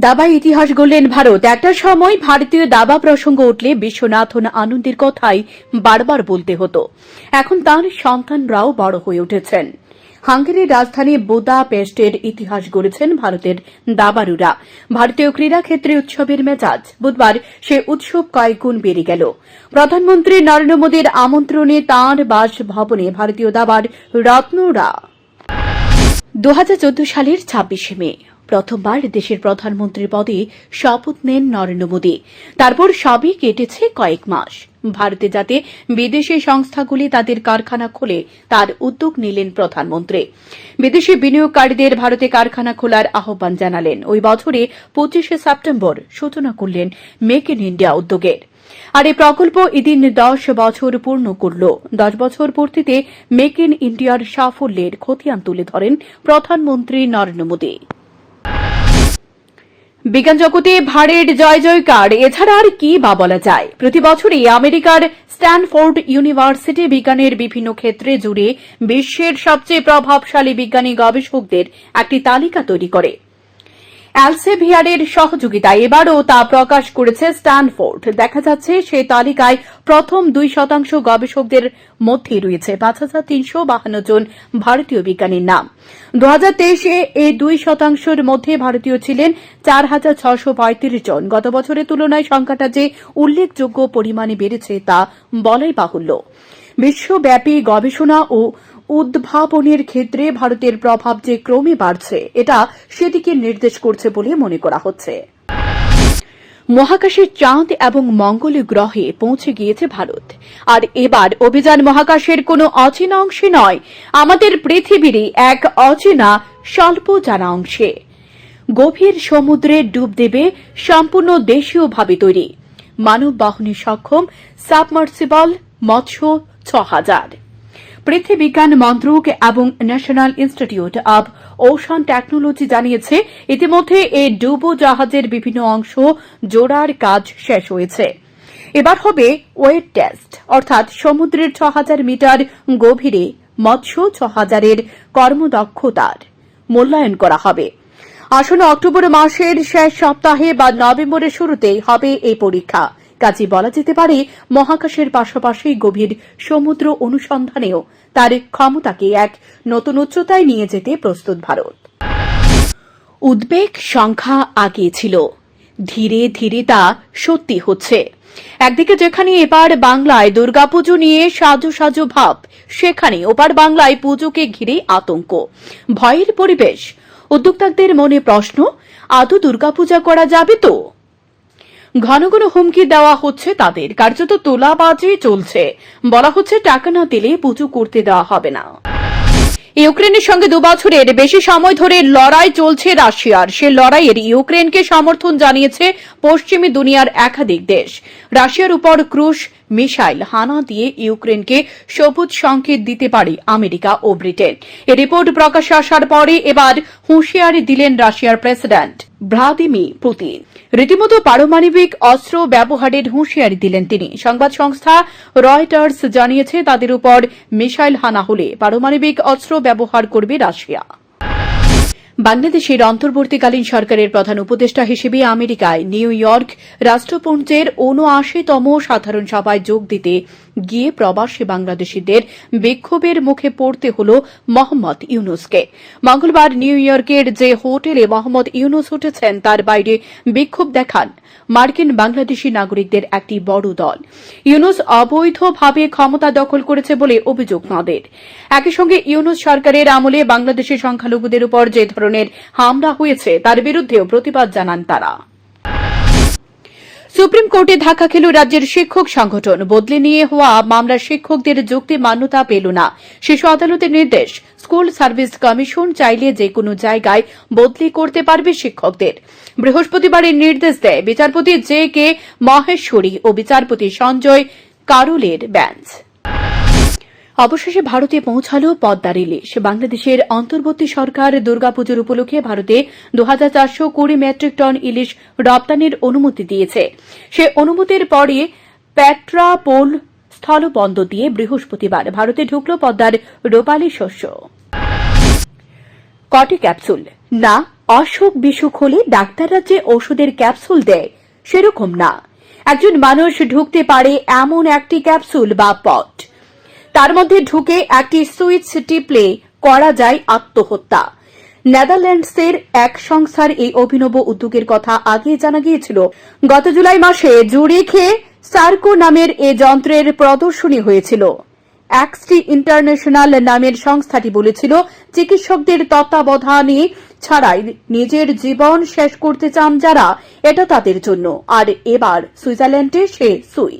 দাবা ইতিহাস গড়লেন ভারত। একটা সময় ভারতীয় দাবা প্রসঙ্গ উঠলে বিশ্বনাথন আনন্দের কথাই বারবার বলতে হতো। এখন তার সন্তানরাও বড় হয়ে উঠেছেন। হাঙ্গেরির রাজধানী বুদাপেস্টের ইতিহাস গড়েছেন ভারতের দাবাড়ুরা। ভারতীয় ক্রীড়াক্ষেত্রে উৎসবের মেজাজ। বুধবার সে উৎসব কয়েকগুণ বেড়ে গেল। প্রধানমন্ত্রী নরেন্দ্র মোদীর আমন্ত্রণে তাঁর বাসভবনে ভারতীয় দাবার রত্নরা 2014 সালের 26 মে প্রথমবার দেশের প্রধানমন্ত্রী পদে শপথ নেন নরেন্দ্র মোদী। তারপর সবই কেটেছে কয়েক মাস। ভারতে যাতে বিদেশি সংস্থাগুলি তাদের কারখানা খোলে তার উদ্যোগ নিলেন প্রধানমন্ত্রী। বিদেশি বিনিয়োগকারীদের ভারতে কারখানা খোলার আহ্বান জানালেন। ওই বছরে 25 সেপ্টেম্বর সূচনা করলেন মেক ইন ইন্ডিয়া উদ্যোগের। আর এই প্রকল্প এদিন 10 বছর পূর্ণ করল। 10 বছর পূর্তিতে মেক ইন ইন্ডিয়ার সাফল্যের খতিয়ান তুলে ধরেন প্রধানমন্ত্রী নরেন্দ্র মোদী। বিজ্ঞান জগতে ভারের জয় জয়কার, এছাড়া আর কি বা বলা যায়। প্রতি বছরই আমেরিকার স্ট্যানফোর্ড ইউনিভার্সিটি বিজ্ঞানের বিভিন্ন ক্ষেত্রে জুড়ে বিশ্বের সবচেয়ে প্রভাবশালী বিজ্ঞানী গবেষকদের একটি তালিকা তৈরি করে। এলসেভিয়ারের সহযোগিতায় এবারও তা প্রকাশ করেছে স্ট্যানফোর্ড। দেখা যাচ্ছে সেই তালিকায় প্রথম 2% গবেষকদের মধ্যে রয়েছে 5352 জন ভারতীয় বিজ্ঞানীর নাম। 2023-এ এই 2%-র মধ্যে ভারতীয় ছিলেন 4635 জন। গত বছরের তুলনায় সংখ্যাটা যে উল্লেখযোগ্য পরিমাণে বেড়েছে তা বলাই বাহুল্য। বিশ্বব্যাপী গবেষণা ও উদ্ভাবনের ক্ষেত্রে ভারতের প্রভাব যে ক্রমে বাড়ছে, এটা সেদিকে নির্দেশ করছে বলে মনে করা হচ্ছে। মহাকাশের চাঁদ এবং মঙ্গল গ্রহে পৌঁছে গিয়েছে ভারত। আর এবার অভিযান মহাকাশের কোনো অচেনা অংশে নয়, আমাদের পৃথিবীরই এক অচেনা স্বল্প জানা অংশে। গভীর সমুদ্রে ডুব দেবে সম্পূর্ণ দেশীয়ভাবে তৈরি মানব বহনে সক্ষম সাবমার্সিবল মৎস্য 6000। পৃথিবী বিজ্ঞান মন্ত্রক এবং national institute of ocean technology জানিয়েছে ইতিমধ্যে এই ডুবো জাহাজের বিভিন্ন অংশ জোড়ার কাজ শেষ হয়েছে। এবার হবে ওয়েট টেস্ট, অর্থাৎ সমুদ্রের 6000 মিটার গভীরে মৎস্য 6000-এর কর্মদক্ষতার মূল্যায়ন করা হবে। আসন্ন অক্টোবর মাসের শেষ সপ্তাহে বা নভেম্বরের শুরুতেই হবে এই পরীক্ষা। কাজে বলা যেতে পারে মহাকাশের পাশাপাশি গভীর সমুদ্র অনুসন্ধানেও তার ক্ষমতাকে এক নতুন উচ্চতায় নিয়ে যেতে প্রস্তুত ভারত। উদ্বেগ সংখ্যা আগে ছিল, ধীরে ধীরে তা সত্যি হচ্ছে। একদিকে যেখানে এবার বাংলায় দুর্গাপুজো নিয়ে সাজো সাজো ভাব, সেখানে ওপার বাংলায় পুজোকে ঘিরে আতঙ্ক, ভয়ের পরিবেশ। উদ্যোক্তাদের মনে প্রশ্ন, আদৌ দুর্গাপূজা করা যাবে তো? ঘন ঘন হুমকি দেওয়া হচ্ছে তাদের, কার্যত তোলাবাজি চলছে। বলা হচ্ছে টাকা না দিলে পুজো করতে দেওয়া হবে না। ইউক্রেনের সঙ্গে 2 বছরের বেশি সময় ধরে লড়াই চলছে রাশিয়ার। সে লড়াইয়ের ইউক্রেনকে সমর্থন জানিয়েছে পশ্চিমী দুনিয়ার একাধিক দেশ। রাশিয়ার উপর ক্রুজ মিসাইল হানা দিয়ে ইউক্রেনকে সবুজ সংকেত দিতে পারে আমেরিকা ও ব্রিটেন। এই রিপোর্ট প্রকাশ্যে আসার পরে এবার হুঁশিয়ারি দিলেন রাশিয়ার প্রেসিডেন্ট ভ্লাদিমির পুতিন। রীতিমতো পারমাণবিক অস্ত্র ব্যবহারের হুঁশিয়ারি দিলেন তিনি। সংবাদ সংস্থা রয়টার্স জানিয়েছে তাদের উপর মিসাইল হানা হলে পারমাণবিক অস্ত্র ব্যবহার করবে রাশিয়া। বাংলাদেশের অন্তর্বর্তীকালীন সরকারের প্রধান উপদেষ্টা হিসেবে আমেরিকায় নিউ ইয়র্ক রাষ্ট্রপুঞ্জের ৭৯তম সাধারণ সভায় যোগ দিতে গিয়ে প্রবাসী বাংলাদেশিদের বিক্ষোভের মুখে পড়তে হল মোহাম্মদ ইউনূসকে। মঙ্গলবার নিউ ইয়র্কের যে হোটেলে মোহাম্মদ ইউনূস উঠেছেন তার বাইরে বিক্ষোভ দেখান মার্কিন বাংলাদেশি নাগরিকদের একটি বড় দল। ইউনূস অবৈধভাবে ক্ষমতা দখল করেছে বলে অভিযোগ তাঁদের। একই সঙ্গে ইউনূস সরকারের আমলে বাংলাদেশের সংখ্যালঘুদের উপর যে ধরনের হামলা হয়েছে তার বিরুদ্ধেও প্রতিবাদ জানান তারা। সুপ্রিম কোর্টে ধাক্কা খেল রাজ্যের শিক্ষক সংগঠন। বদলি নিয়ে হওয়া মামলার শিক্ষকদের যুক্তি মান্যতা পেল না। শীর্ষ আদালতের নির্দেশ, স্কুল সার্ভিস কমিশন চাইলে যে কোনো জায়গায় বদলি করতে পারবে শিক্ষকদের। বৃহস্পতিবার এই নির্দেশ দেয় বিচারপতি জে কে মহেশ্বরী ও বিচারপতি সঞ্জয় কারোলের বেঞ্চ। অবশেষে ভারতে পৌঁছাল পদ্মার ইলিশ। বাংলাদেশের অন্তর্বর্তী সরকার দুর্গাপুজোর উপলক্ষে ভারতে 2420 মেট্রিক টন ইলিশ রপ্তানির অনুমতি দিয়েছে। সে অনুমতির পরে পেট্রাপোল স্থলবন্দর দিয়ে বৃহস্পতিবার ভারতে ঢুকল পদ্মার রূপালী শস্য। কটি ক্যাপসুল না, অসুখ বিসুখ হলে ডাক্তাররা যে ওষুধের ক্যাপসুল দেয় সেরকম না। একজন মানুষ ঢুকতে পারে এমন একটি ক্যাপসুল বা পট, তার মধ্যে ঢুকে একটি সুইচ টিপলে করা যায় আত্মহত্যা। নেদারল্যান্ডসের এক সংস্থার এই অভিনব উদ্যোগের কথা আগে জানা গিয়েছিল। গত জুলাই মাসে জুরিখে সার্কো নামের এ যন্ত্রের প্রদর্শনী হয়েছিল। এক্সটি ইন্টারন্যাশনাল নামের সংস্থাটি বলেছিল, চিকিৎসকদের তত্ত্বাবধানে ছাড়াই নিজের জীবন শেষ করতে চান যারা, এটা তাদের জন্য। আর এবার সুইজারল্যান্ডে সে সুই।